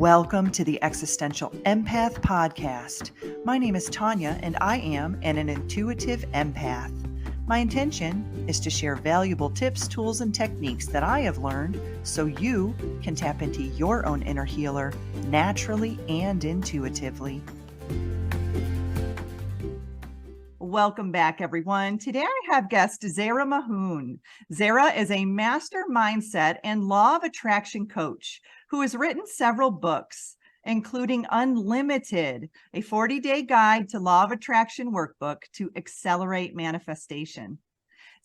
Welcome to the Existential Empath Podcast. My name is Tanya, and I am an intuitive empath. My intention is to share valuable tips, tools, and techniques that I have learned so you can tap into your own inner healer naturally and intuitively. Welcome back, everyone. Today I have guest Zehra Mahoon. Zehra is a master mindset and law of attraction coach who has written several books, including Unlimited, a 40-day guide to law of attraction workbook to accelerate manifestation.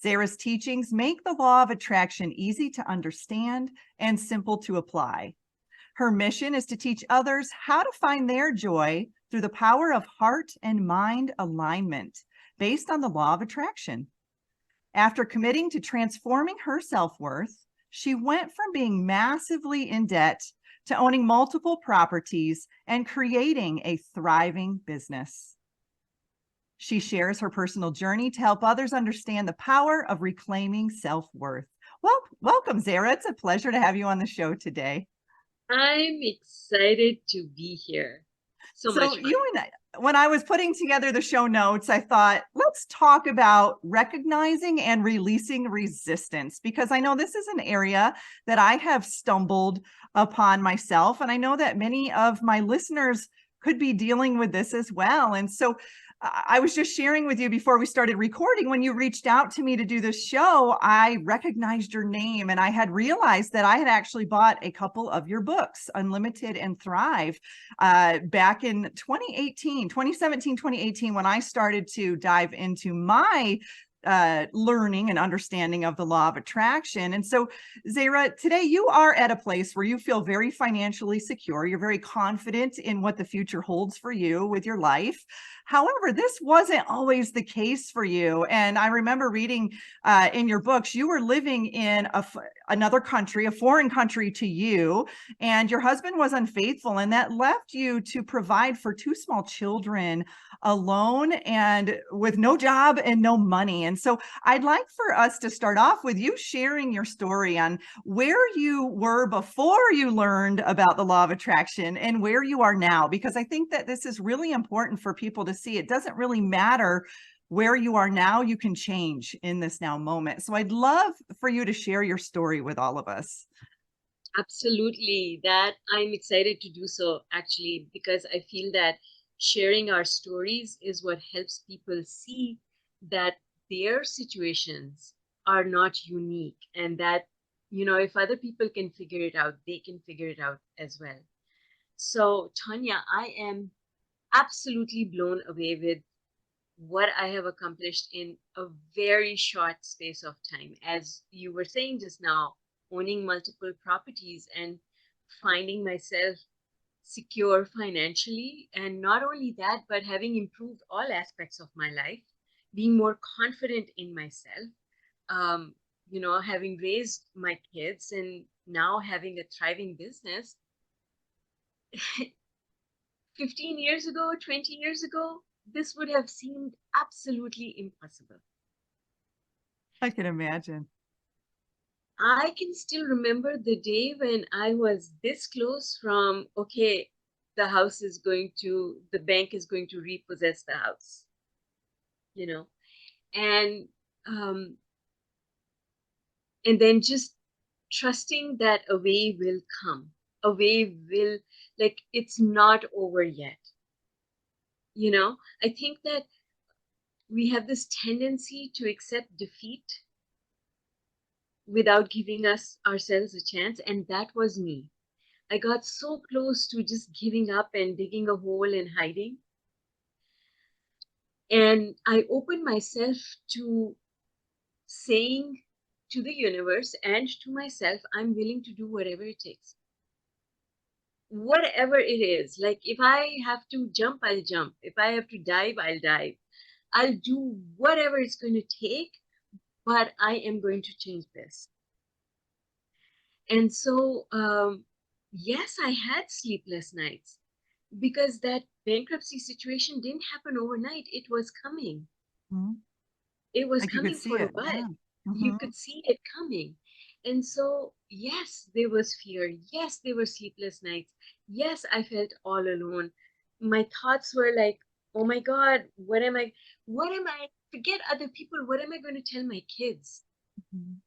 Zehra's teachings make the law of attraction easy to understand and simple to apply. Her mission is to teach others how to find their joy through the power of heart and mind alignment based on the law of attraction. After committing to transforming her self-worth, she went from being massively in debt to owning multiple properties and creating a thriving business. She shares her personal journey to help others understand the power of reclaiming self-worth. Well, welcome, Zehra. It's a pleasure to have you on the show today. I'm excited to be here. So much fun. When I was putting together the show notes, I thought, let's talk about recognizing and releasing resistance, because I know this is an area that I have stumbled upon myself. And I know that many of my listeners could be dealing with this as well. And so I was just sharing with you before we started recording, when you reached out to me to do this show, I recognized your name and I had realized that I had actually bought a couple of your books, Unlimited and Thrive, back in 2017, 2018, when I started to dive into my learning and understanding of the law of attraction. And so, Zehra, today you are at a place where you feel very financially secure. You're very confident in what the future holds for you with your life. However, this wasn't always the case for you. And I remember reading in your books, you were living in another country, a foreign country to you, and your husband was unfaithful, and that left you to provide for two small children alone and with no job and no money. And so I'd like for us to start off with you sharing your story on where you were before you learned about the law of attraction and where you are now, because I think that this is really important for people to see. It doesn't really matter where you are now, you can change in this now moment. So I'd love for you to share your story with all of us. Absolutely. That I'm excited to do so, actually, because I feel that sharing our stories is what helps people see that their situations are not unique, and that, if other people can figure it out, they can figure it out as well. So, Tanya, I am absolutely blown away with what I have accomplished in a very short space of time. As you were saying just now, owning multiple properties and finding myself secure financially. And not only that, but having improved all aspects of my life, being more confident in myself, having raised my kids and now having a thriving business. 15 years ago, 20 years ago, this would have seemed absolutely impossible. I can imagine. I can still remember the day when I was this close from, okay, the bank is going to repossess the house, and then just trusting that a way will come, like, it's not over yet. I think that we have this tendency to accept defeat without giving ourselves a chance. And that was me. I got so close to just giving up and digging a hole and hiding. And I opened myself to saying to the universe and to myself, I'm willing to do whatever it takes. Whatever it is. Like, if I have to jump, I'll jump. If I have to dive, I'll dive. I'll do whatever it's going to take, but I am going to change this. And so, yes, I had sleepless nights because that bankruptcy situation didn't happen overnight. It was coming. Mm-hmm. It was like coming for a while. Yeah. Mm-hmm. You could see it coming. And so, yes, there was fear. Yes, there were sleepless nights. Yes, I felt all alone. My thoughts were like, oh my God, forget other people, what am I going to tell my kids? Mhm.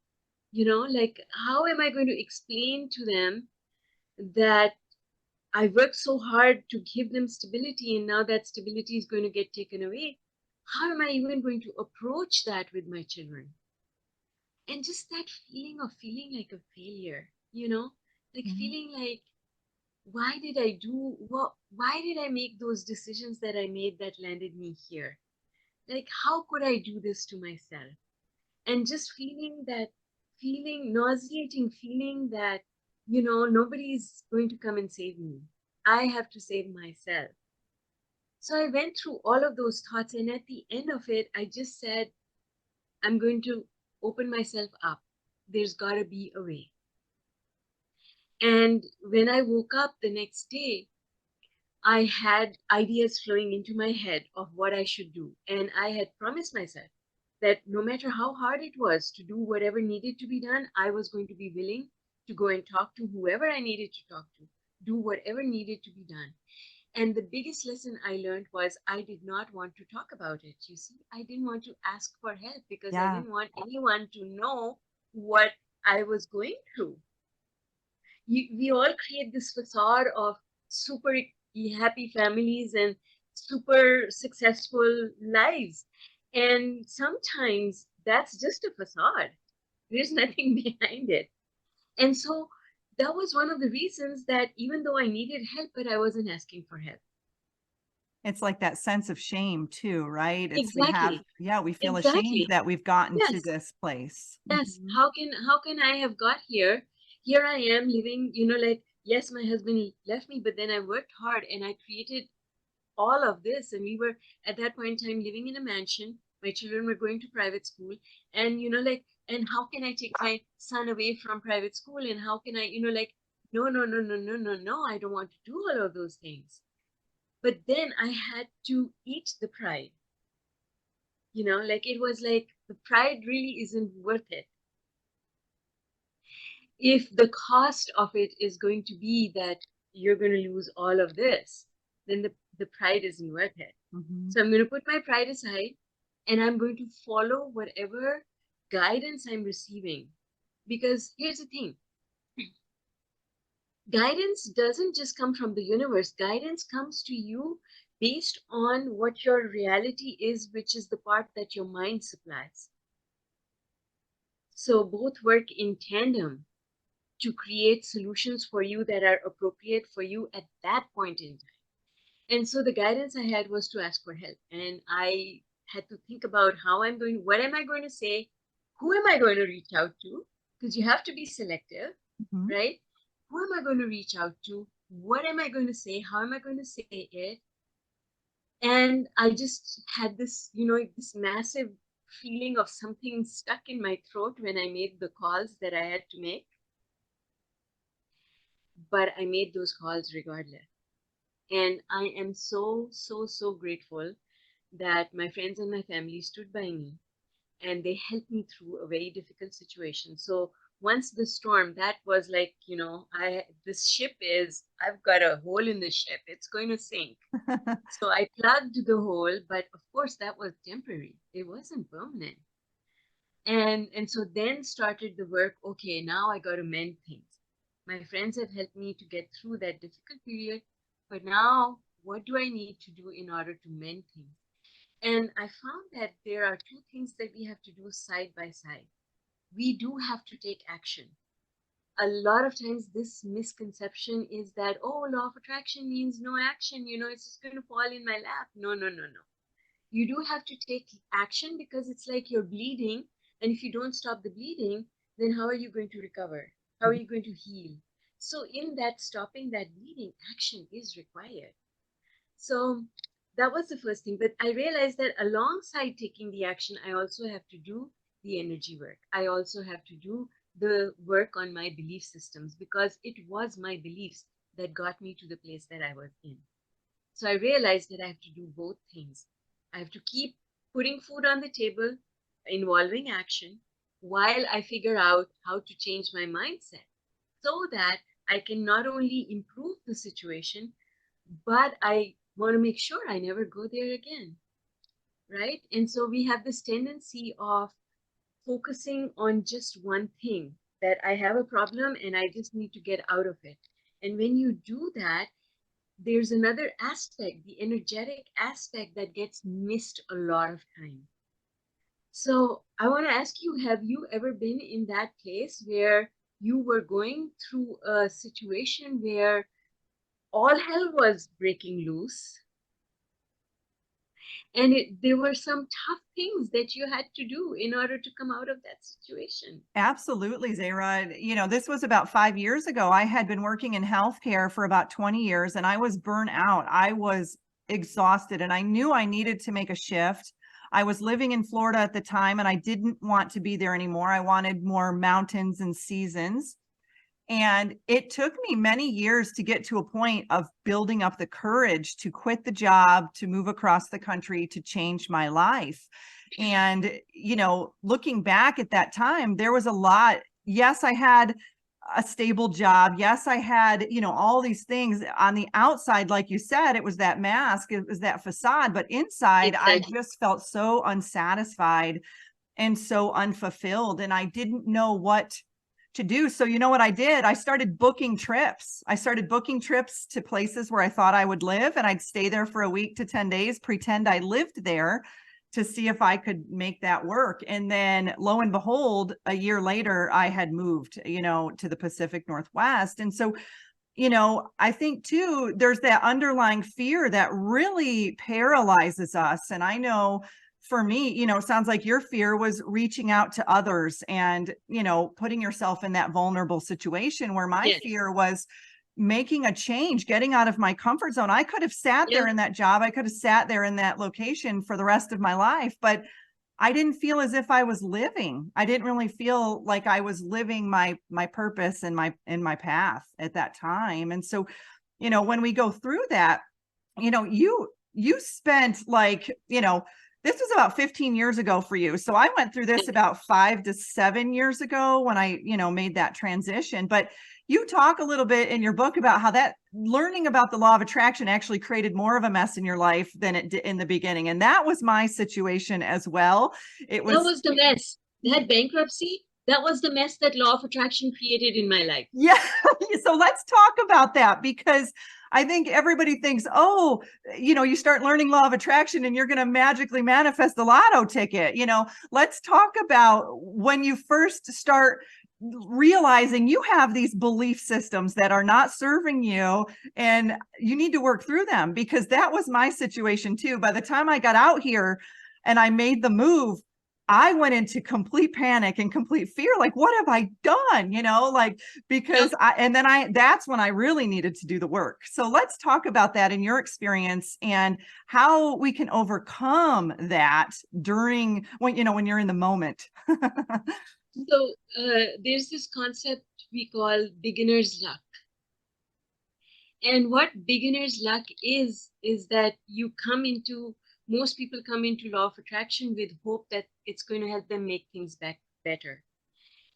Like, how am I going to explain to them that I worked so hard to give them stability, and now that stability is going to get taken away? How am I even going to approach that with my children? And just that feeling of feeling like a failure, like Mhm. feeling like, why did I make those decisions that I made that landed me here? Like, how could I do this to myself? And just nauseating feeling that, nobody's going to come and save me. I have to save myself. So I went through all of those thoughts, and at the end of it, I just said, I'm going to open myself up. There's got to be a way. And when I woke up the next day, I had ideas flowing into my head of what I should do. And I had promised myself that no matter how hard it was to do whatever needed to be done, I was going to be willing to go and talk to whoever I needed to talk to, do whatever needed to be done. And the biggest lesson I learned was I did not want to talk about it. You see, I didn't want to ask for help because I Yeah. didn't want anyone to know what I was going through. We all create this facade of super happy families and super successful lives. And sometimes that's just a facade. There's nothing behind it. And so that was one of the reasons that even though I needed help, but I wasn't asking for help. It's like that sense of shame too, right? It's Exactly. we feel ashamed Exactly. that we've gotten to Yes. this place. Yes. Mhm. How can I have got here? Here I am living, like, yes, my husband left me, but then I worked hard and I created all of this. And we were at that point in time living in a mansion. My children were going to private school. And like, and how can I take my son away from private school? And how can I, like, no, no, no, no, no, no, no, I don't want to do all of those things. But then I had to eat the pride. Like, it was like the pride really isn't worth it if the cost of it is going to be that you're going to lose all of this. Then the pride isn't worth it. Mhm. So I'm going to put my pride aside and I'm going to follow whatever guidance I'm receiving. Because here's the thing, guidance doesn't just come from the universe, guidance comes to you based on what your reality is, which is the part that your mind supplies. So both work in tandem to create solutions for you that are appropriate for you at that point in time. And so the guidance I had was to ask for help. And I had to think about what am I going to say? Who am I going to reach out to? Because you have to be selective, Mhm. right? Who am I going to reach out to? What am I going to say? How am I going to say it? And I just had this massive feeling of something stuck in my throat when I made the calls that I had to make. But I made those calls regardless. And I am so, so, so grateful that my friends and my family stood by me and they helped me through a very difficult situation. So once the storm, that was like, I've got a hole in the ship. It's going to sink. So I plugged the hole, but of course that was temporary. It wasn't permanent. And so then started the work. Okay, now I got to mend things. My friends have helped me to get through that difficult period, but now what do I need to do in order to mend things? And I found that there are two things that we have to do side by side. We do have to take action. A lot of times this misconception is that, oh, law of attraction means no action, it's just going to fall in my lap. No, no, no, no. You do have to take action because it's like you're bleeding. And if you don't stop the bleeding, then how are you going to recover? How are you going to heal? So in that stopping that bleeding, action is required. So that was the first thing. But I realized that alongside taking the action, I also have to do the energy work. I also have to do the work on my belief systems because it was my beliefs that got me to the place that I was in. So I realized that I have to do both things. I have to keep putting food on the table, involving action, while I figure out how to change my mindset so that I can not only improve the situation, but I want to make sure I never go there again. Right? And so we have this tendency of focusing on just one thing, that I have a problem and I just need to get out of it. And when you do that, there's another aspect, the energetic aspect, that gets missed a lot of time. So I want to ask you, have you ever been in that place where you were going through a situation where all hell was breaking loose, and there were some tough things that you had to do in order to come out of that situation? Absolutely, Zahra. You know, this was about 5 years ago. I had been working in healthcare for about 20 years and I was burnt out. I was exhausted and I knew I needed to make a shift. I was living in Florida at the time and I didn't want to be there anymore. I wanted more mountains and seasons. And it took me many years to get to a point of building up the courage to quit the job, to move across the country, to change my life. And, you know, looking back at that time, there was a lot. Yes, I had a stable job. Yes, I had, you know, all these things on the outside. Like you said, it was that mask, it was that facade. But inside, I Exactly. just felt so unsatisfied and so unfulfilled. And I didn't know what to do. So you know what I did? I started booking trips. I started booking trips to places where I thought I would live, and I'd stay there for a week to 10 days, pretend I lived there to see if I could make that work. And then lo and behold, a year later, I had moved, you know, to the Pacific Northwest. And so, you know, I think too, there's that underlying fear that really paralyzes us. And I know for me, you know, it sounds like your fear was reaching out to others and, you know, putting yourself in that vulnerable situation, where my Yes. fear was making a change, getting out of my comfort zone. I could have sat Yeah. there in that job. I could have sat there in that location for the rest of my life, but I didn't feel as if I was living. I didn't really feel like I was living my purpose and my path at that time. And so, you know, when we go through that, you know, you spent like, you know, this was about 15 years ago for you. So I went through this about 5 to 7 years ago when I, you know, made that transition. But you talk a little bit in your book about how that learning about the law of attraction actually created more of a mess in your life than it did in the beginning. And that was my situation as well. It That was, was the mess. That bankruptcy, that was the mess that law of attraction created in my life. yeah. So let's talk about that, because I think everybody thinks, oh, you know, you start learning law of attraction and you're going to magically manifest the lotto ticket. You know, let's talk about when you first start realizing you have these belief systems that are not serving you and you need to work through them, because that was my situation too. By the time I got out here and I made the move, I went into complete panic and complete fear. Like, what have I done? You know, like, because Yep. that's when I really needed to do the work. So let's talk about that in your experience and how we can overcome that during when, you know, when you're in the moment. So there's this concept we call beginner's luck. And what beginner's luck is that most people come into law of attraction with hope that it's going to help them make things better.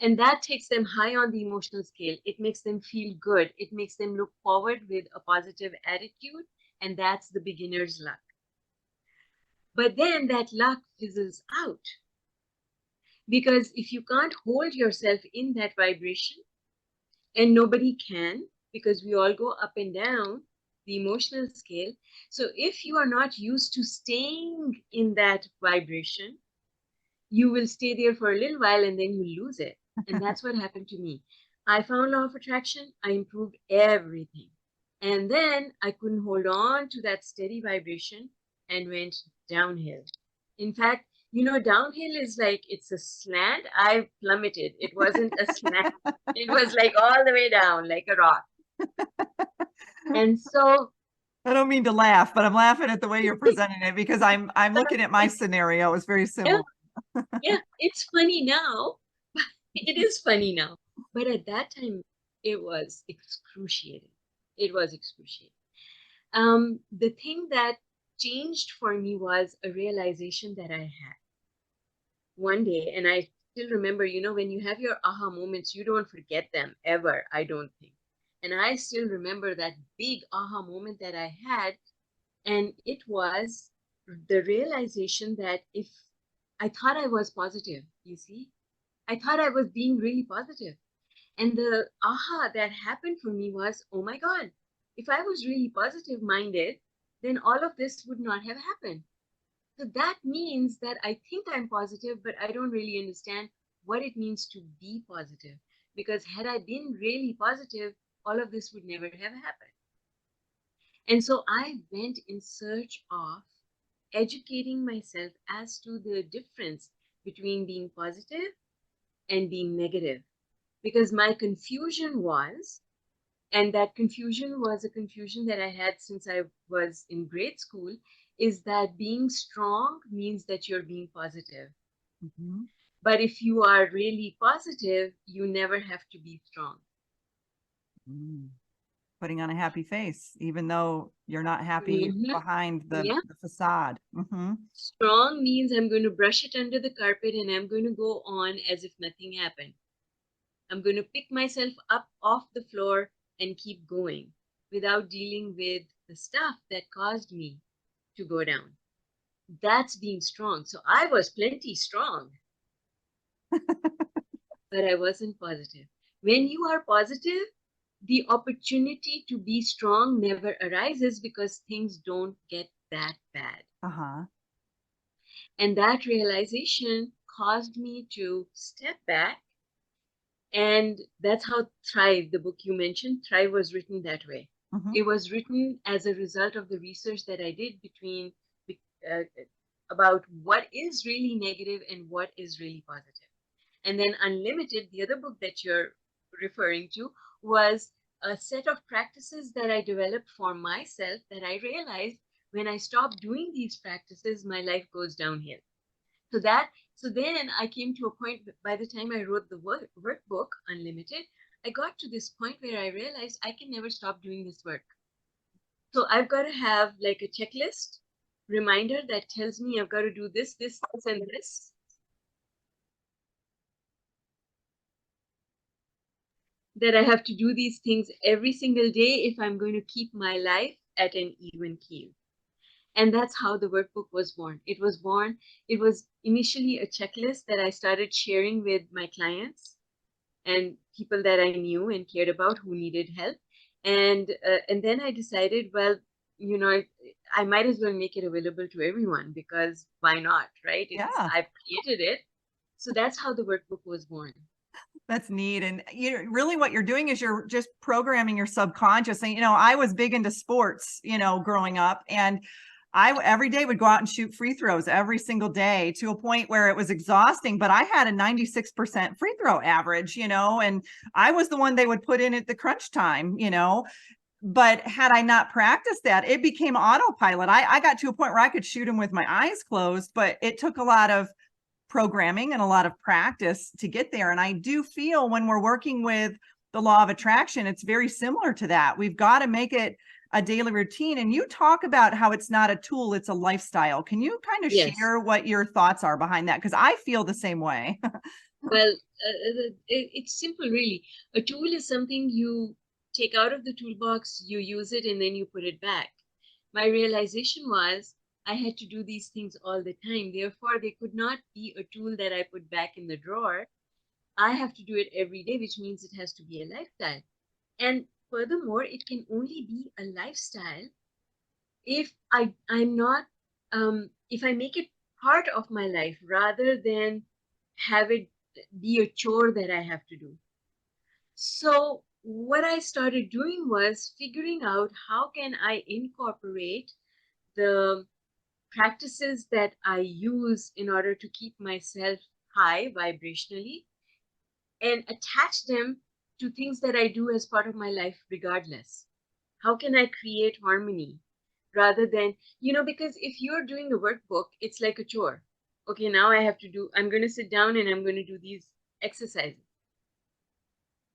And that takes them high on the emotional scale. It makes them feel good. It makes them look forward with a positive attitude. And that's the beginner's luck. But then that luck fizzles out. Because if you can't hold yourself in that vibration, and nobody can, because we all go up and down the emotional scale. So if you are not used to staying in that vibration, you will stay there for a little while and then you lose it. And that's what happened to me. I found law of attraction, I improved everything. And then I couldn't hold on to that steady vibration and went downhill. In fact, you know, downhill is like it's a slant. I plummeted. It wasn't a slant. It was like all the way down, like a rock. And so I don't mean to laugh, but I'm laughing at the way you're presenting it, because I'm looking at my scenario. It's very yeah, similar. yeah, it's funny now. It is funny now. But at that time, it was excruciating. It was excruciating. The thing that changed for me was a realization that I had one day, and I still remember, when you have your aha moments, you don't forget them ever, I don't think. And I still remember that big aha moment that I had. And it was the realization that if I thought I was positive, you see, I thought I was being really positive. And the aha that happened for me was, oh my God, if I was really positive minded, then all of this would not have happened. So that means that I think I'm positive, but I don't really understand what it means to be positive. Because had I been really positive, all of this would never have happened. And so I went in search of educating myself as to the difference between being positive and being negative. Because my confusion was, and that confusion was a confusion that I had since I was in grade school, is that being strong means that you're being positive. Mhm. But if you are really positive, you never have to be strong. Mm. Putting on a happy face, even though you're not happy Mhm. behind Yeah. the facade. Mhm. Strong means I'm going to brush it under the carpet and I'm going to go on as if nothing happened. I'm going to pick myself up off the floor and keep going without dealing with the stuff that caused me to go down. That's being strong. So I was plenty strong, but I wasn't positive. When you are positive, the opportunity to be strong never arises because things don't get that bad. Uh-huh. And that realization caused me to step back. And that's how Thrive, the book you mentioned, Thrive was written that way. Mhm. It was written as a result of the research that I did uh, about what is really negative and what is really positive. And then Unlimited, the other book that you're referring to, was a set of practices that I developed for myself that I realized when I stop doing these practices, my life goes downhill. So that, so then I came to a point by the time I wrote the workbook, Unlimited, I got to this point where I realized I can never stop doing this work. So I've got to have like a checklist reminder that tells me I've got to do this, this, this, and this. That I have to do these things every single day if I'm going to keep my life at an even keel. And that's how the workbook was born. It was initially a checklist that I started sharing with my clients and people that I knew and cared about who needed help. And then I decided, well, I might as well make it available to everyone because why not, right? Yeah. I've created it. So that's how the workbook was born. That's neat. And really what you're doing is you're just programming your subconscious. And, I was big into sports, growing up, and I every day would go out and shoot free throws every single day to a point where it was exhausting, but I had a 96% free throw average, and I was the one they would put in at the crunch time, but had I not practiced that, it became autopilot. I got to a point where I could shoot them with my eyes closed, but it took a lot of programming and a lot of practice to get there. And I do feel when we're working with the law of attraction, it's very similar to that. We've got to make it a daily routine. And you talk about how it's not a tool, it's a lifestyle. Can you kind of Yes. share what your thoughts are behind that? Because I feel the same way. Well, it's simple, really. A tool is something you take out of the toolbox, you use it, and then you put it back. My realization was I had to do these things all the time. Therefore, they could not be a tool that I put back in the drawer. I have to do it every day, which means it has to be a lifestyle. And furthermore, it can only be a lifestyle if I'm not if I make it part of my life rather than have it be a chore that I have to do. So what I started doing was figuring out how can I incorporate the practices that I use in order to keep myself high vibrationally and attach them to things that I do as part of my life regardless. How can I create harmony rather than, because if you're doing a workbook, it's like a chore. Okay, now I'm going to sit down and I'm going to do these exercises.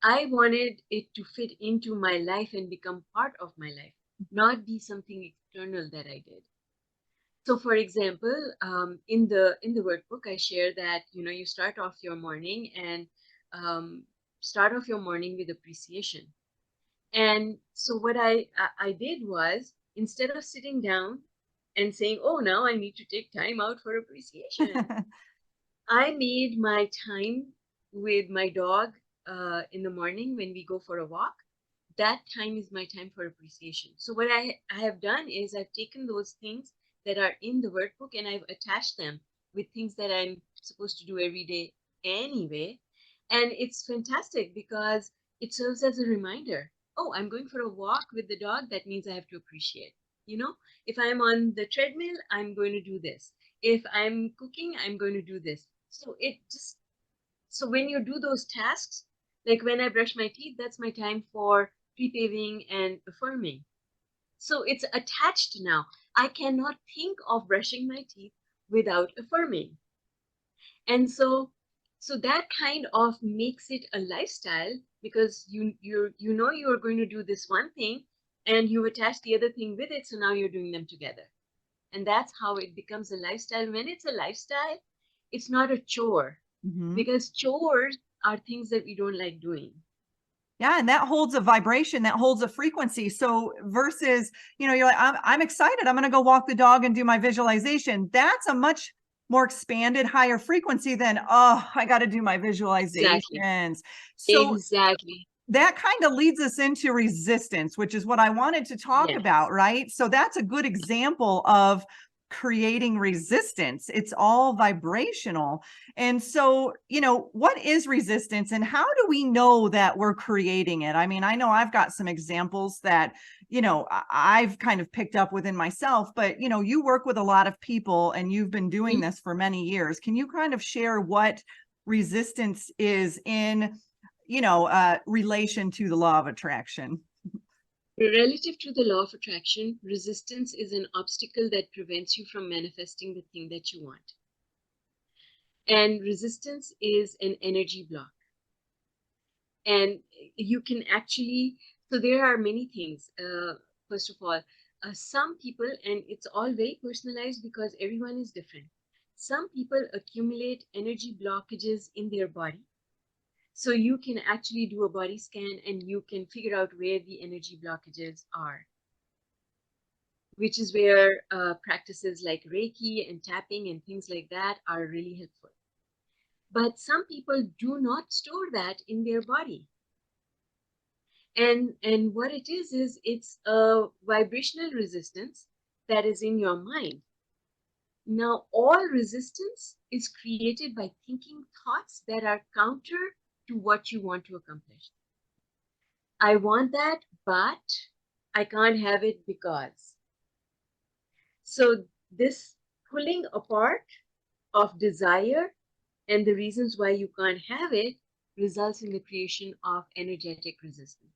I wanted it to fit into my life and become part of my life, not be something external that I did. So for example, in the workbook, I share that, you start off your morning and um, start off your morning with appreciation. And so what I did was, instead of sitting down and saying, oh, now I need to take time out for appreciation, I made my time with my dog in the morning when we go for a walk. That time is my time for appreciation. So what I have done is I've taken those things that are in the workbook and I've attached them with things that I'm supposed to do every day anyway. And it's fantastic because it serves as a reminder. Oh, I'm going for a walk with the dog. That means I have to appreciate. If I'm on the treadmill, I'm going to do this. If I'm cooking, I'm going to do this. So when you do those tasks, like when I brush my teeth, that's my time for pre-paving and affirming. So it's attached now. I cannot think of brushing my teeth without affirming. And so that kind of makes it a lifestyle, because you're going to do this one thing and you attach the other thing with it, so now you're doing them together. And that's how it becomes a lifestyle. When it's a lifestyle, it's not a chore, Mhm. because chores are things that we don't like doing. Yeah, and that holds a vibration, that holds a frequency. So versus, you're like, I'm excited. I'm going to go walk the dog and do my visualization. That's a much more expanded, higher frequency than, oh, I got to do my Exactly. visualizations. So Exactly. that kind of leads us into resistance, which is what I wanted to talk Yes. about, right? So that's a good example of creating resistance. It's all vibrational. And so, what is resistance and how do we know that we're creating it? I mean, I know I've got some examples that, I've kind of picked up within myself, but, you work with a lot of people and you've been doing Mhm. this for many years. Can you kind of share what resistance is in relation to the law of attraction? Relative to the law of attraction, resistance is an obstacle that prevents you from manifesting the thing that you want. And resistance is an energy block. And you can actually, so there are many things. First of all, some people, and it's all very personalized because everyone is different. Some people accumulate energy blockages in their body. So you can actually do a body scan and you can figure out where the energy blockages are, which is where practices like Reiki and tapping and things like that are really helpful. But some people do not store that in their body. And what it is it's a vibrational resistance that is in your mind. Now, all resistance is created by thinking thoughts that are counter to what you want to accomplish. I want that, but I can't have it because. So this pulling apart of desire and the reasons why you can't have it results in the creation of energetic resistance.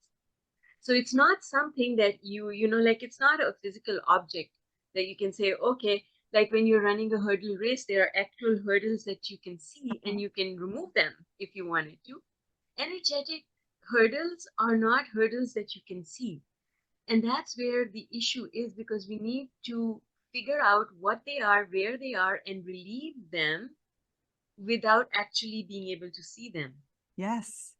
So it's not something that like it's not a physical object that you can say, okay, like when you're running a hurdle race, there are actual hurdles that you can see and you can remove them if you wanted to. Energetic hurdles are not hurdles that you can see. And that's where the issue is, because we need to figure out what they are, where they are, and relieve them without actually being able to see them. Yes.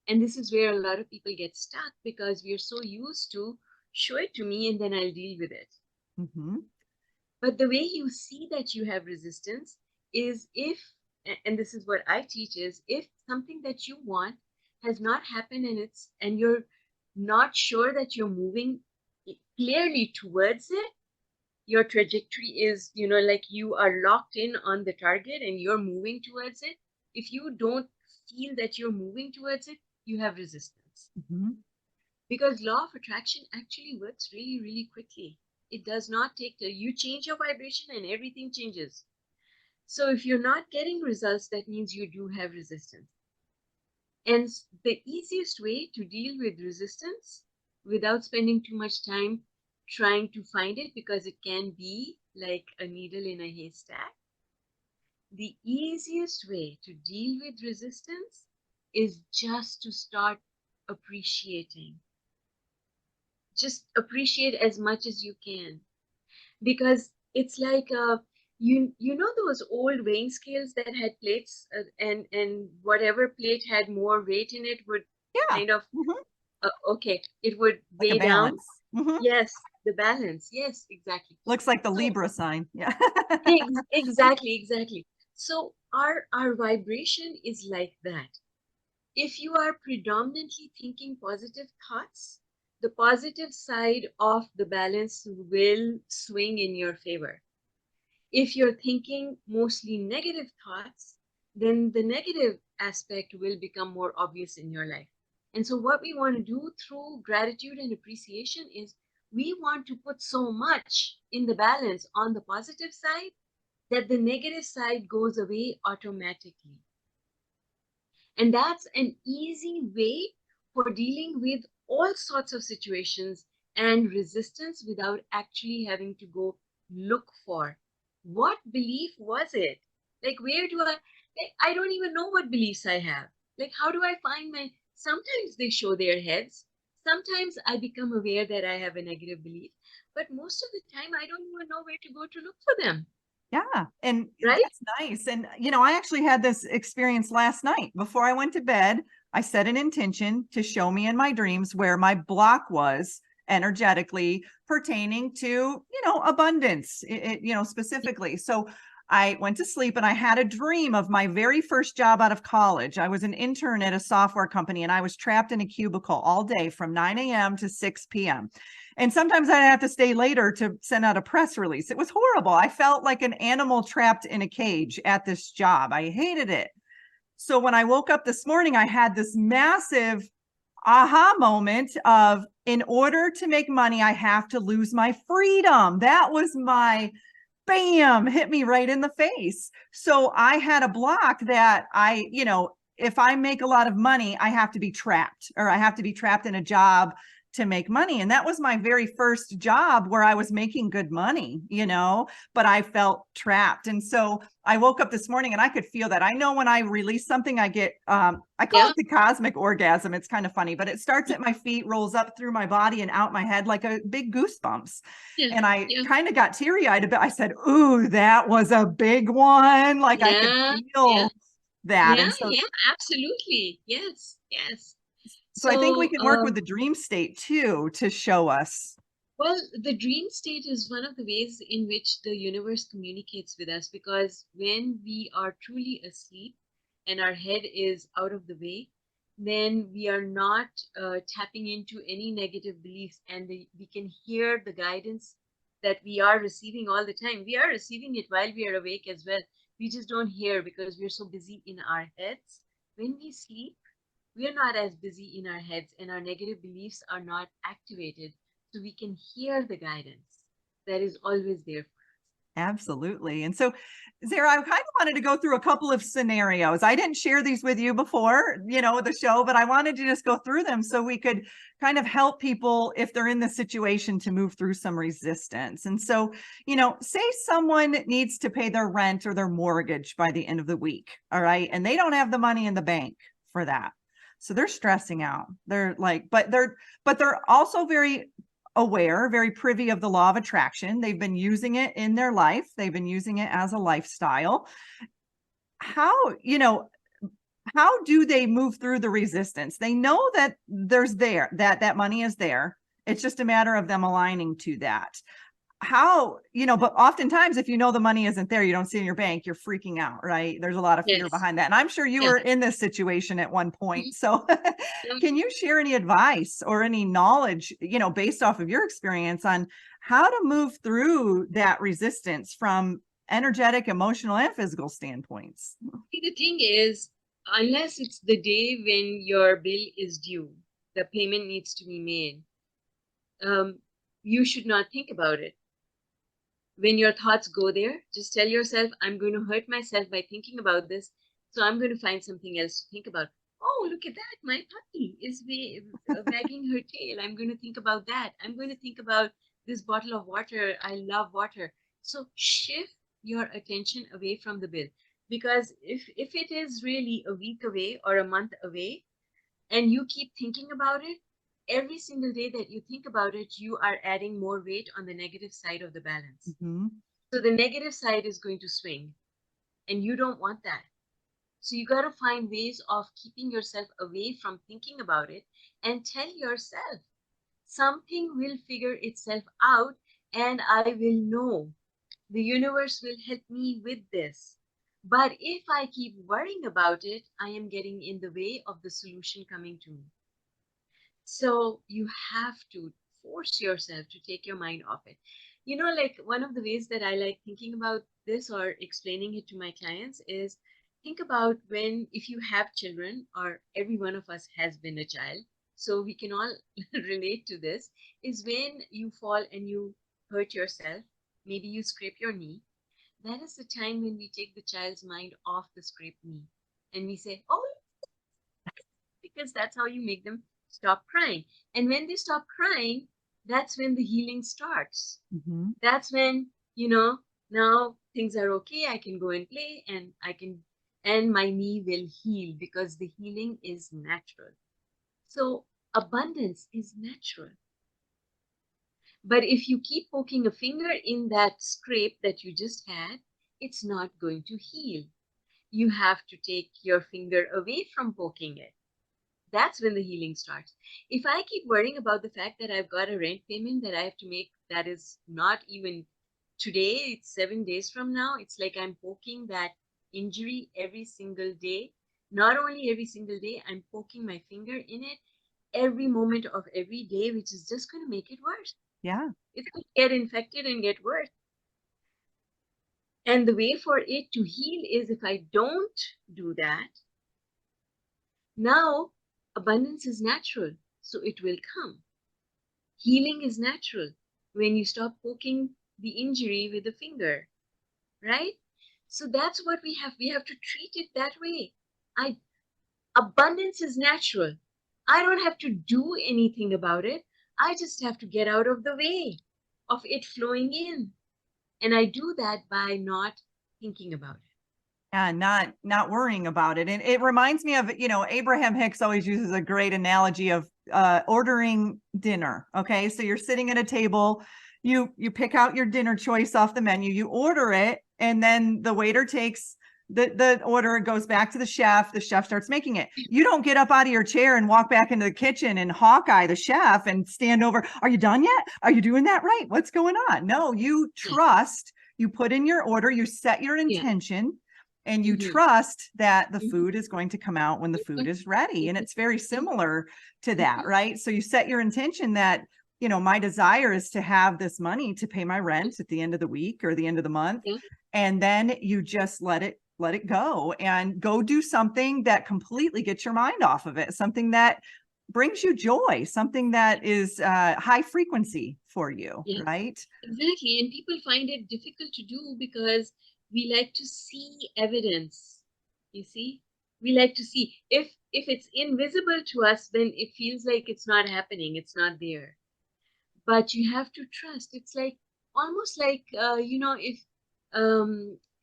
And this is where a lot of people get stuck, because we are so used to show it to me and then I'll deal with it. Hmm. But the way you see that you have resistance is if, and this is what I teach, is if something that you want has not happened and you're not sure that you're moving clearly towards it, your trajectory is, like you are locked in on the target and you're moving towards it. If you don't feel that you're moving towards it, you have resistance. Hmm. Because law of attraction actually works really, really quickly. It does not take you change your vibration and everything changes. So if you're not getting results, that means you do have resistance. And the easiest way to deal with resistance without spending too much time trying to find it, because it can be like a needle in a haystack, the easiest way to deal with resistance is just to start appreciating. Just appreciate as much as you can, because it's like you know those old weighing scales that had plates, and whatever plate had more weight in it would Yeah. kind of Mhm. okay, it would Like a weigh down. balance. Mhm. Yes, the balance. Yes, exactly. Looks like the So Libra sign. Yeah. exactly, exactly. So our vibration is like that. If you are predominantly thinking positive thoughts, the positive side of the balance will swing in your favor. If you're thinking mostly negative thoughts, then the negative aspect will become more obvious in your life. And so, what we want to do through gratitude and appreciation is we want to put so much in the balance on the positive side that the negative side goes away automatically. And that's an easy way for dealing with all sorts of situations and resistance without actually having to go look for what belief was it? Like, where do I don't even know what beliefs I have. Like, how do I find my, sometimes they show their heads. Sometimes I become aware that I have a negative belief, but most of the time I don't even know where to go to look for them, Yeah, and right? that's nice, and, I actually had this experience last night. Before I went to bed, I set an intention to show me in my dreams where my block was energetically pertaining to, abundance, specifically. So I went to sleep and I had a dream of my very first job out of college. I was an intern at a software company and I was trapped in a cubicle all day from 9 a.m. to 6 p.m. And sometimes I'd have to stay later to send out a press release. It was horrible. I felt like an animal trapped in a cage at this job. I hated it. So when I woke up this morning, I had this massive aha moment of, in order to make money, I have to lose my freedom. That was my bam, hit me right in the face. So I had a block that if I make a lot of money, I have to be trapped, or I have to be trapped in a job to make money. And that was my very first job where I was making good money, but I felt trapped. And so I woke up this morning and I could feel that. I know when I release something, I get, I call Yeah. it the cosmic orgasm. It's kind of funny, but it starts at my feet, rolls up through my body and out my head like a big goosebumps. Yeah. And I Yeah. kind of got teary eyed a bit. I said, "Ooh, that was a big one." Like I could Yeah. Yeah. feel that. Yeah, And so, yeah, absolutely. Yes, yes. so I think we So, can work with the dream state too to show us. well, the dream state is one of the ways in which the universe communicates with us, because when we are truly asleep and our head is out of the way, then we are not tapping into any negative beliefs, and we can hear the guidance that we are receiving all the time. We are receiving it while we are awake as well. We just don't hear because we're so busy in our heads. When we sleep, we are not as busy in our heads and our negative beliefs are not activated, so we can hear the guidance that is always there for Absolutely. And so, Zara, I kind of wanted to go through a couple of scenarios. I didn't share these with you before, the show, but I wanted to just go through them so we could kind of help people if they're in the situation to move through some resistance. And so, say someone needs to pay their rent or their mortgage by the end of the week. All right. And they don't have the money in the bank for that. So they're stressing out. They're like, but they're also very aware, very privy of the law of attraction. They've been using it in their life. They've been using it as a lifestyle. How, how do they move through the resistance? They know that that money is there. It's just a matter of them aligning to that. How, but oftentimes if the money isn't there, you don't see in your bank, you're freaking out, right? There's a lot of fear us. behind that. And I'm sure you Yes. were in this situation at one point. So Yeah. can you share any advice or any knowledge, based off of your experience on how to move through that resistance from energetic, emotional, and physical standpoints? See, the thing is, unless it's the day when your bill is due, the payment needs to be made, you should not think about it. When your thoughts go there, just tell yourself, I'm going to hurt myself by thinking about this. So I'm going to find something else to think about. Oh, look at that. My puppy is wagging her tail. I'm going to think about that. I'm going to think about this bottle of water. I love water. So shift your attention away from the bill. Because if it is really a week away or a month away, and you keep thinking about it, every single day that you think about it, you are adding more weight on the negative side of the balance. Mhm. So the negative side is going to swing, and you don't want that. So you got to find ways of keeping yourself away from thinking about it and tell yourself something will figure itself out and I will know. The universe will help me with this. But if I keep worrying about it, I am getting in the way of the solution coming to me. So you have to force yourself to take your mind off it. Like one of the ways that I like thinking about this or explaining it to my clients is think about when, if you have children, or every one of us has been a child, so we can all relate to this, is when you fall and you hurt yourself, maybe you scrape your knee. That is the time when we take the child's mind off the scraped knee and we say, oh, because that's how you make them stop crying. And when they stop crying, that's when the healing starts. Mhm. That's when, now things are okay. I can go and play and my knee will heal because the healing is natural. So abundance is natural. But if you keep poking a finger in that scrape that you just had, it's not going to heal. You have to take your finger away from poking it. That's when the healing starts. If I keep worrying about the fact that I've got a rent payment that I have to make that is not even today, it's 7 days from now, it's like I'm poking that injury every single day. Not only every single day, I'm poking my finger in it every moment of every day, which is just going to make it worse. Yeah. It's going to get infected and get worse. And the way for it to heal is if I don't do that, now abundance is natural, so it will come. Healing is natural when you stop poking the injury with the finger, right? So that's what we have. We have to treat it that way. Abundance is natural. I don't have to do anything about it. I just have to get out of the way of it flowing in. And I do that by not thinking about it. And not worrying about it. And it reminds me of, Abraham Hicks always uses a great analogy of ordering dinner. Okay. So you're sitting at a table, you pick out your dinner choice off the menu, you order it, and then the waiter takes the order, goes back to the chef starts making it. You don't get up out of your chair and walk back into the kitchen and Hawkeye the chef and stand over. Are you done yet? Are you doing that right? What's going on? No, you trust, you put in your order, you set your intention, and you trust that the food is going to come out when the food is ready. And it's very similar to that, right? So you set your intention that, my desire is to have this money to pay my rent at the end of the week or the end of the month. And then you just let it go and go do something that completely gets your mind off of it. Something that brings you joy, something that is high frequency for you, right? Exactly. And people find it difficult to do because we like to see evidence. You see, we like to see if it's invisible to us, then it feels like it's not happening, it's not there. But you have to trust. It's like almost like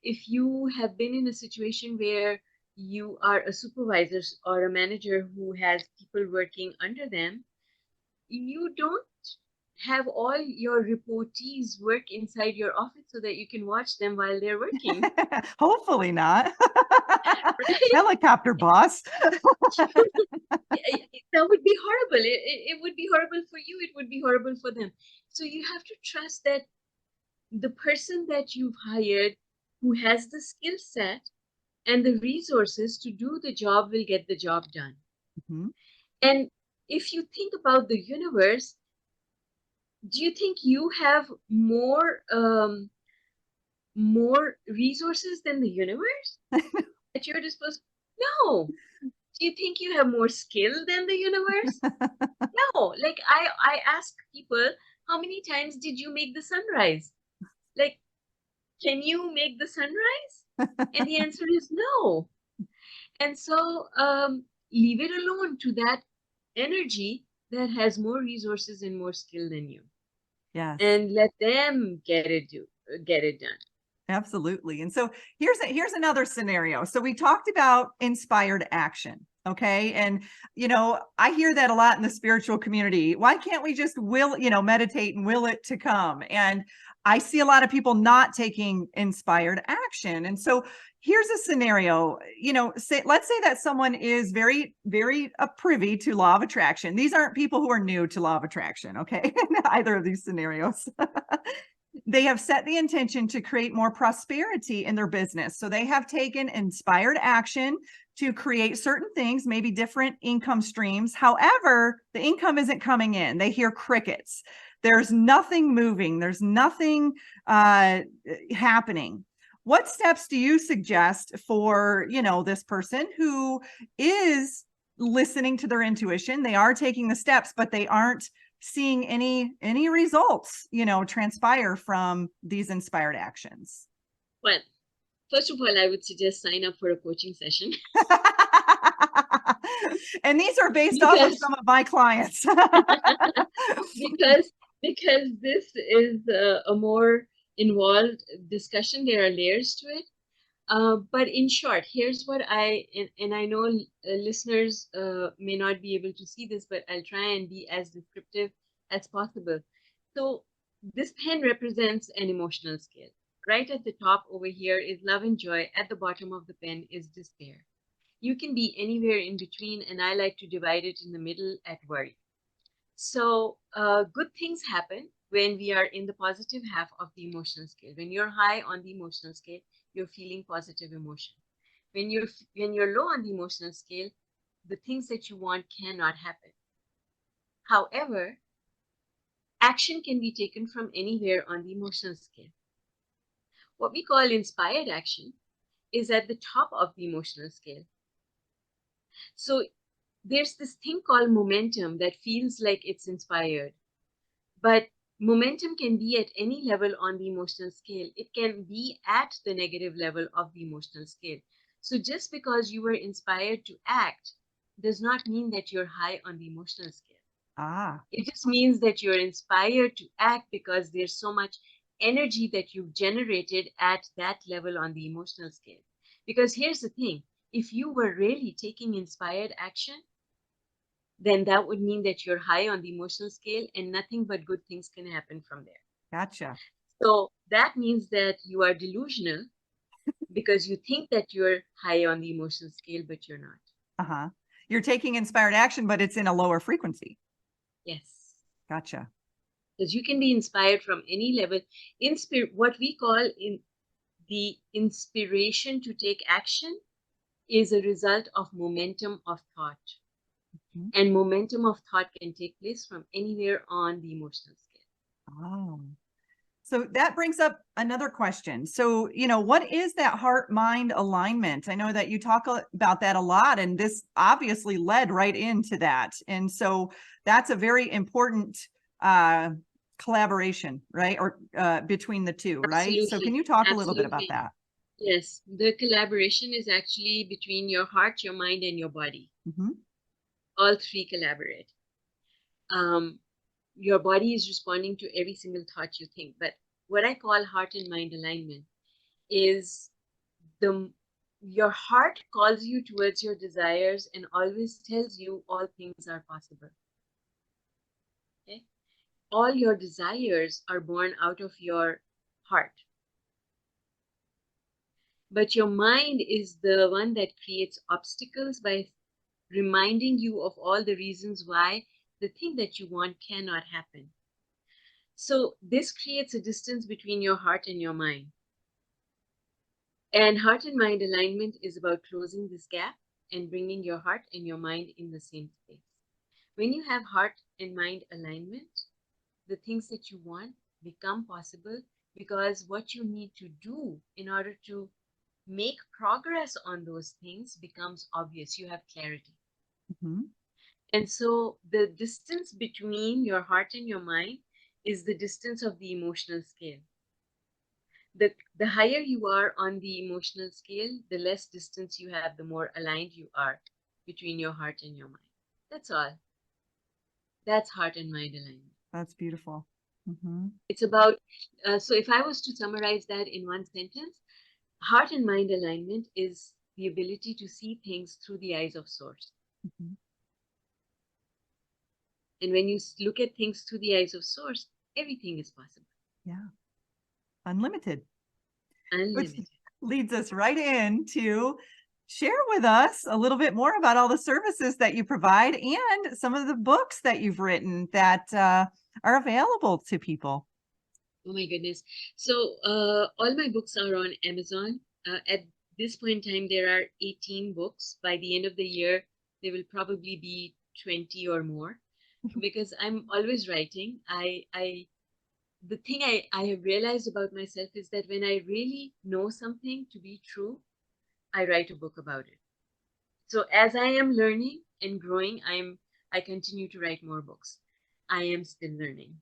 if you have been in a situation where you are a supervisor or a manager who has people working under them, you don't have all your reportees work inside your office so that you can watch them while they're working. Hopefully not. Right? Helicopter boss. That would be horrible. It would be horrible for you. It would be horrible for them. So you have to trust that the person that you've hired who has the skill set and the resources to do the job will get the job done. Mm-hmm. And if you think about the universe, do you think you have more resources than the universe at your disposal? No. Do you think you have more skill than the universe? No. Like I ask people, how many times did you make the sunrise? Like, can you make the sunrise? And the answer is no. And so leave it alone to that energy that has more resources and more skill than you. Yes. And let them get it done. Absolutely. And so here's another scenario. So we talked about inspired action. Okay. And, I hear that a lot in the spiritual community. Why can't we just meditate and will it to come? And I see a lot of people not taking inspired action. And so here's a scenario, let's say that someone is very, very privy to law of attraction. These aren't people who are new to law of attraction, okay? Either of these scenarios. They have set the intention to create more prosperity in their business. So they have taken inspired action to create certain things, maybe different income streams. However, the income isn't coming in. They hear crickets. There's nothing moving. There's nothing happening. What steps do you suggest for, this person who is listening to their intuition? They are taking the steps, but they aren't seeing any results, transpire from these inspired actions? Well, first of all, I would suggest sign up for a coaching session. And these are based off of some of my clients. because this is a more involved discussion. There are layers to it. But in short, here's what and I know listeners may not be able to see this, but I'll try and be as descriptive as possible. So this pen represents an emotional scale. Right at the top over here is love and joy. At the bottom of the pen is despair. You can be anywhere in between, and I like to divide it in the middle at worry. So good things happen when we are in the positive half of the emotional scale. When you're high on the emotional scale, you're feeling positive emotion. When you're low on the emotional scale, the things that you want cannot happen. However, action can be taken from anywhere on the emotional scale. What we call inspired action is at the top of the emotional scale. So there's this thing called momentum that feels like it's inspired, but momentum can be at any level on the emotional scale. It can be at the negative level of the emotional scale. So just because you were inspired to act does not mean that you're high on the emotional scale. It just means that you're inspired to act because there's so much energy that you've generated at that level on the emotional scale. Because here's the thing, if you were really taking inspired action, then that would mean that you're high on the emotional scale and nothing but good things can happen from there. Gotcha. So that means that you are delusional because you think that you're high on the emotional scale, but you're not. You're taking inspired action, but it's in a lower frequency. Yes. Gotcha. Because you can be inspired from any level. What we call in the inspiration to take action is a result of momentum of thought. And momentum of thought can take place from anywhere on the emotional scale. So that brings up another question. So, what is that heart-mind alignment? I know that you talk about that a lot, and this obviously led right into that. And so that's a very important collaboration, right? Or between the two, right? Absolutely. So can you talk a little bit about that? Yes, the collaboration is actually between your heart, your mind, and your body. All three collaborate. Your body is responding to every single thought you think. But what I call heart and mind alignment is your heart calls you towards your desires and always tells you all things are possible. Okay? All your desires are born out of your heart. But your mind is the one that creates obstacles by reminding you of all the reasons why the thing that you want cannot happen. So this creates a distance between your heart and your mind. And heart and mind alignment is about closing this gap and bringing your heart and your mind in the same space. When you have heart and mind alignment, the things that you want become possible because what you need to do in order to make progress on those things becomes obvious. You have clarity. And so the distance between your heart and your mind is the distance of the emotional scale. The higher you are on the emotional scale, the less distance you have, the more aligned you are between your heart and your mind. That's all. That's heart and mind alignment. That's beautiful. It's about, so if I was to summarize that in one sentence, heart and mind alignment is the ability to see things through the eyes of source. And when you look at things through the eyes of source, everything is possible. Yeah. Unlimited. Which Unlimited. leads us right into share with us a little bit more about all the services that you provide and some of the books that you've written that are available to people. Oh my goodness. So all my books are on Amazon. At this point in time, there are 18 books. By the end of the year, there will probably be 20 or more because I'm always writing. The thing I have realized about myself is that when I really know something to be true, I write a book about it. So as I am learning and growing, I continue to write more books. I am still learning.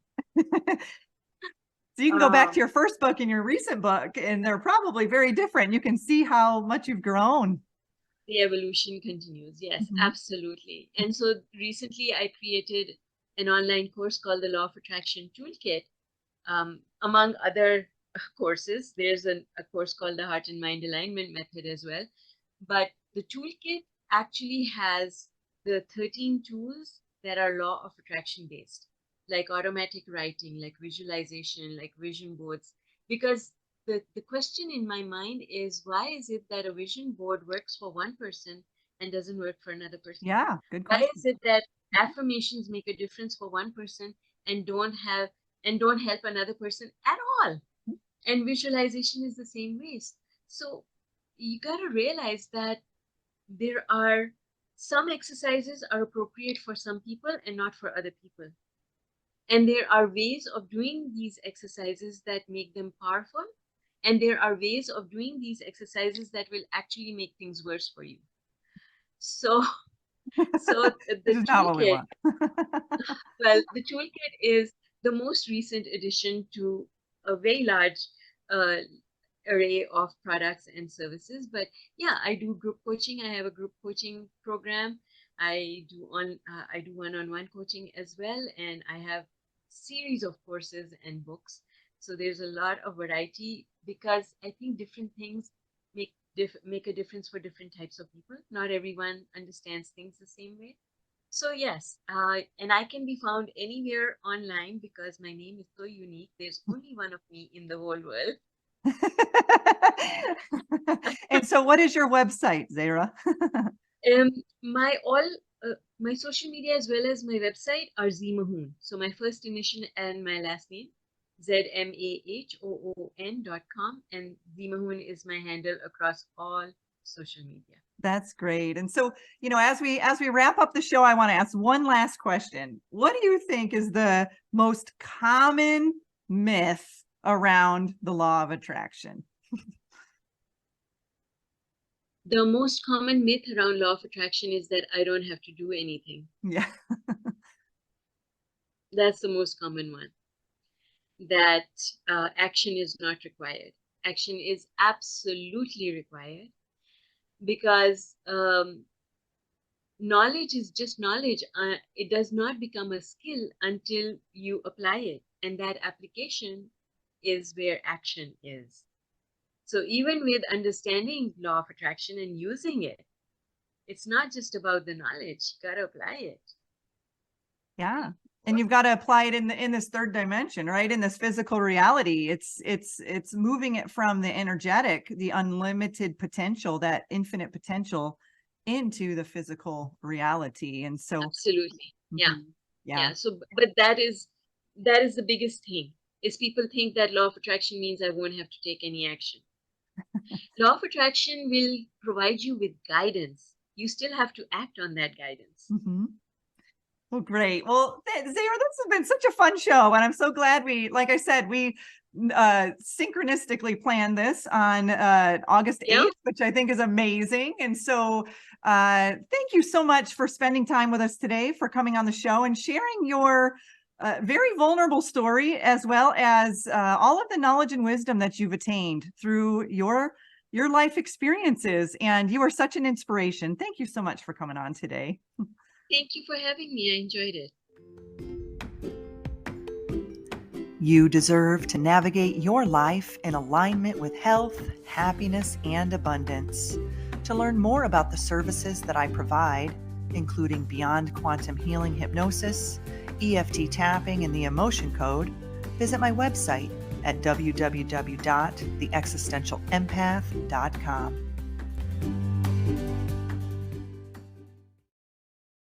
So you can go back to your first book and your recent book, and they're probably very different. You can see how much you've grown. The evolution continues. Yes, absolutely. And so recently I created an online course called the Law of Attraction Toolkit. Among other courses, there's a course called the Heart and Mind Alignment Method as well. But the toolkit actually has the 13 tools that are law of attraction based, like automatic writing, like visualization, like vision boards. Because the question in my mind is, why is it that a vision board works for one person and doesn't work for another person? Yeah, good question. Why is it that affirmations make a difference for one person and don't help another person at all? And visualization is the same way. So you got to realize that there are some exercises are appropriate for some people and not for other people. And there are ways of doing these exercises that make them powerful. And there are ways of doing these exercises that will actually make things worse for you. So the toolkit, well, the toolkit is the most recent addition to a very large array of products and services. But yeah, I do group coaching. I have a group coaching program. I do one-on-one coaching as well, and I have series of courses and books. So there's a lot of variety because I think different things make a difference for different types of people. Not everyone understands things the same way. So yes, and I can be found anywhere online because my name is so unique. There's only one of me in the whole world. And so what is your website, Zehra? My social media as well as my website are Zehra Mahoon. So my first initial and my last name, ZMAHOON.com, and Zehra Mahoon is my handle across all social media. That's great. And so, as we wrap up the show, I want to ask one last question. What do you think is the most common myth around the law of attraction? The most common myth around law of attraction is that I don't have to do anything. Yeah. That's the most common one. That action is not required. Action is absolutely required because knowledge is just knowledge. It does not become a skill until you apply it. And that application is where action is. So even with understanding law of attraction and using it, it's not just about the knowledge. You got to apply it. Yeah. And you've got to apply it in this third dimension, right? In this physical reality. It's moving it from the energetic, the unlimited potential, that infinite potential, into the physical reality. And so absolutely. Yeah. Yeah. So, but that is the biggest thing, is people think that law of attraction means I won't have to take any action. Law of attraction will provide you with guidance. You still have to act on that guidance. Well, great. Well, Zehra, this has been such a fun show, and I'm so glad like I said, we synchronistically planned this on August 8th, which I think is amazing. And so thank you so much for spending time with us today, for coming on the show and sharing your very vulnerable story, as well as all of the knowledge and wisdom that you've attained through your life experiences. And you are such an inspiration. Thank you so much for coming on today. Thank you for having me. I enjoyed it. You deserve to navigate your life in alignment with health, happiness, and abundance. To learn more about the services that I provide, including Beyond Quantum Healing Hypnosis, EFT tapping, and the Emotion Code, visit my website, at www.theexistentialempath.com.